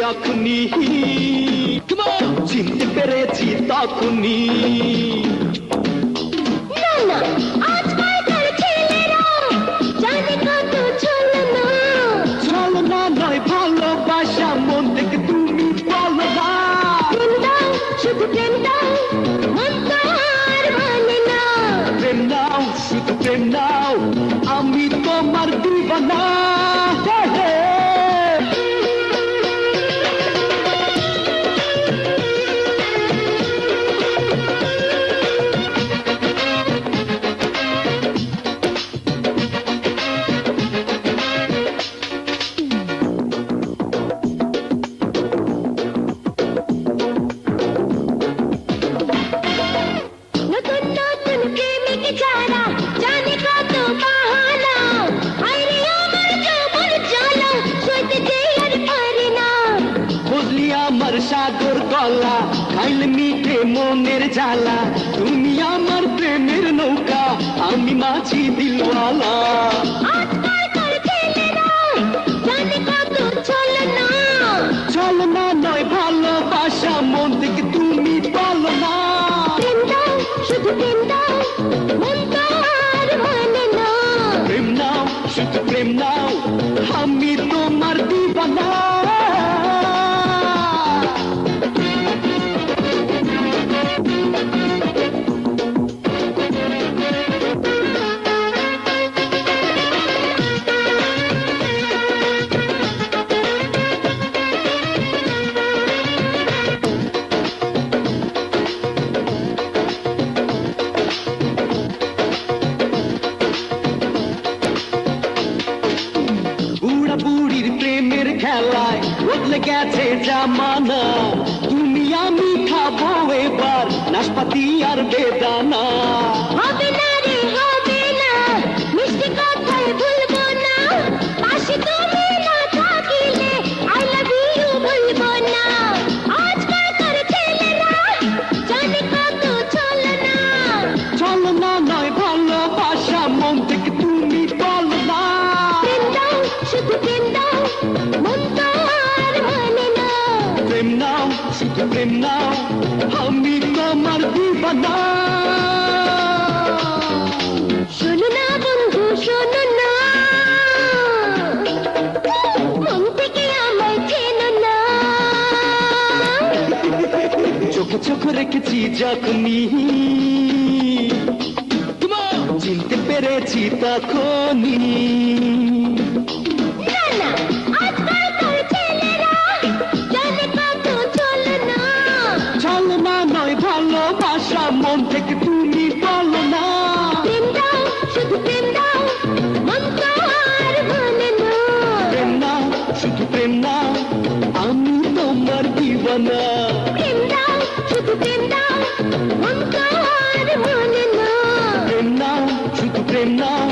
যখনি চিনতে পেরেছি তখনি ছলনা নয় ভালোবাসা মন থেকে তুমি বলো না শুধু প্রেম দাও মন তো আর মানে না প্রেম নাও শুধু প্রেম নাও আমি তোমার দিবানা সাগর গলা খাইলে মিঠে মনের জ্বালা তুমি আমার প্রেমের নৌকা আমি মাঝি দিলওয়ালা ছলনা নয় ভালোবাসা মন থেকে তুমি বলো না শুধু প্রেম দাও মন তো আর মানে না প্রেম নাও শুধু প্রেম নাও আমি তোমার দিবানা বুড়ির প্রেমের খেলায় বদলে গেছে জামানা তুমি আমি খাবো এবার নাশপাতি আর বেদানা হবে না রে হবে না মিষ্টি কথায় ভুলবো না পাশে তুমি না থাকিলে আই লাভ ইউ বলবো না আজকালকার ছেলেরা জানে কত ছলনা ছলনা নয় ভালোবাসা মন থেকে তুমি বলো না প্রেম দাও শুধু প্রেম দাও মন তো আর মানে না প্রেম নাও শুধু প্রেম নাও আমি তোমার দিবানা শোনো না বন্ধু শোনো না মন থেকে আমায় চেনো না চোখে চোখ রেখেছি যখনি চিনতে পেরেছি তখনই না না আজকালকার ছেলেরা জানে কত ছলনা ছলনা নয় ভালোবাসা মন থেকে তুমি বলো না প্রেম দাও শুধু প্রেম দাও মন তো আর মানে না প্রেম নাও শুধু প্রেম নাও আমি তোমার দিবানা প্রেম দাও শুধু প্রেম দাও মন তো আর মানে না প্রেম নাও শুধু প্রেম নাও